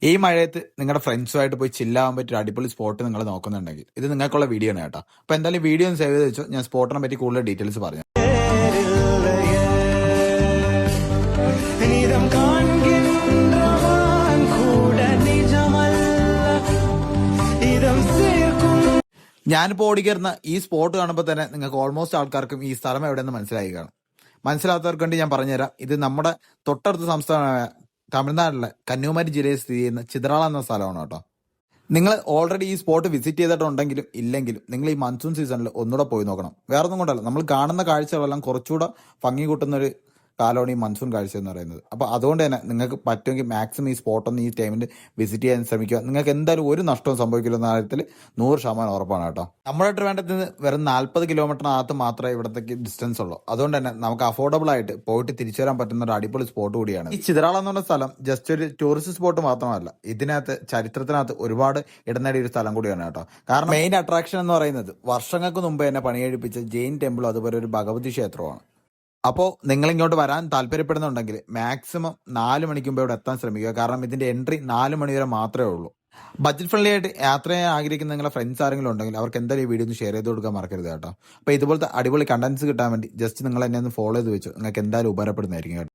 ഈ മഴയത്ത് നിങ്ങളുടെ ഫ്രണ്ട്സുമായിട്ട് പോയി ചില്ലാവാൻ പറ്റിയ അടിപൊളി സ്പോട്ട് നിങ്ങൾ നോക്കുന്നുണ്ടെങ്കിൽ ഇത് നിങ്ങൾക്കുള്ള വീഡിയോ ആണ് കേട്ടോ. അപ്പോൾ എന്തായാലും വീഡിയോ ഒന്ന് സേവ് ചെയ്ത് വെച്ചോ. ഞാൻ സ്പോട്ടിനെ പറ്റി കൂടുതൽ ഡീറ്റെയിൽസ് പറഞ്ഞു. ഞാനിപ്പോൾ ഓടിക്കരുന്ന ഈ സ്പോട്ട് കാണുമ്പോൾ തന്നെ നിങ്ങൾക്ക് ഓൾമോസ്റ്റ് ആൾക്കാർക്കും ഈ സ്ഥലം എവിടെയെന്ന് മനസ്സിലായി കാണും. മനസ്സിലാത്തവർക്ക് വേണ്ടി ഞാൻ പറഞ്ഞുതരാം. ഇത് നമ്മുടെ തൊട്ടടുത്ത സംസ്ഥാനമായ തമിഴ്നാട്ടിലെ കന്യാകുമാരി ജില്ലയിൽ സ്ഥിതി ചെയ്യുന്ന ചിതറാള എന്ന സ്ഥലമാണ് കേട്ടോ. നിങ്ങൾ ഓൾറെഡി ഈ സ്പോട്ട് വിസിറ്റ് ചെയ്തിട്ടുണ്ടെങ്കിലും ഇല്ലെങ്കിലും നിങ്ങൾ ഈ മൺസൂൺ സീസണിൽ ഒന്നുകൂടെ പോയി നോക്കണം. വേറെ ഒന്നും കൊണ്ടല്ല, നമ്മൾ കാണുന്ന കാഴ്ചകളെല്ലാം കുറച്ചുകൂടെ ഭംഗി കൂട്ടുന്ന ഒരു കാലമാണ് ഈ മൺസൂൺ കാഴ്ച എന്ന് പറയുന്നത്. അപ്പോൾ അതുകൊണ്ട് തന്നെ നിങ്ങൾക്ക് പറ്റുമെങ്കിൽ മാക്സിമം ഈ സ്പോട്ടൊന്ന് ഈ ടൈമിൽ വിസിറ്റ് ചെയ്യാൻ ശ്രമിക്കുക. നിങ്ങൾക്ക് എന്തായാലും ഒരു നഷ്ടവും സംഭവിക്കില്ലെന്ന കാര്യത്തിൽ 100% ഉറപ്പാണ് കേട്ടോ. നമ്മുടെ ട്രിവാൻഡ്രത്തിൽ നിന്ന് വെറും 40 കിലോമീറ്ററിനകത്ത് മാത്രമേ ഇവിടത്തേക്ക് ഡിസ്റ്റൻസ് ഉള്ളൂ. അതുകൊണ്ട് തന്നെ നമുക്ക് അഫോർഡബിൾ ആയിട്ട് പോയിട്ട് തിരിച്ചു വരാൻ പറ്റുന്ന ഒരു അടിപൊളി സ്പോട്ട് കൂടിയാണ് ഈ ചിതറാള എന്ന് പറഞ്ഞ സ്ഥലം. ജസ്റ്റ് ഒരു ടൂറിസ്റ്റ് സ്പോട്ട് മാത്രമല്ല, ഇതിനകത്ത് ചരിത്രത്തിനകത്ത് ഒരുപാട് ഇടം നേടിയ ഒരു സ്ഥലം കൂടിയാണ് കേട്ടോ. കാരണം മെയിൻ അട്രാക്ഷൻ എന്ന് പറയുന്നത് വർഷങ്ങൾക്ക് മുമ്പ് തന്നെ പണിയെഴുപ്പിച്ച ജെയിൻ ടെമ്പിളും അതുപോലെ ഒരു ഭഗവതി ക്ഷേത്രമാണ്. അപ്പോൾ നിങ്ങൾ ഇങ്ങോട്ട് വരാൻ താല്പര്യപ്പെടുന്നുണ്ടെങ്കിൽ മാക്സിമം 4 മണിക്ക് മുമ്പ് ഇവിടെ എത്താൻ ശ്രമിക്കുക. കാരണം ഇതിന്റെ എൻട്രി 4 മണി വരെ മാത്രമേ ഉള്ളൂ. ബഡ്ജറ്റ് ഫ്രണ്ട്ലി ആയിട്ട് യാത്ര ചെയ്യാൻ ആഗ്രഹിക്കുന്ന നിങ്ങളുടെ ഫ്രണ്ട്സ് ആരെങ്കിലും ഉണ്ടെങ്കിൽ അവർക്ക് എന്തായാലും ഈ വീഡിയോ ഒന്ന് ഷെയർ ചെയ്ത് കൊടുക്കാൻ മറക്കരുത് കേട്ടോ. അപ്പോൾ ഇതുപോലത്തെ അടിപൊളി കണ്ടന്റ്സ് കിട്ടാൻ വേണ്ടി ജസ്റ്റ് നിങ്ങൾ എന്നെ ഒന്ന് ഫോളോ ചെയ്ത് വെച്ചു. നിങ്ങൾക്ക് എന്തായാലും ഉപകാരപ്പെടുന്നതായിരിക്കും കേട്ടോ.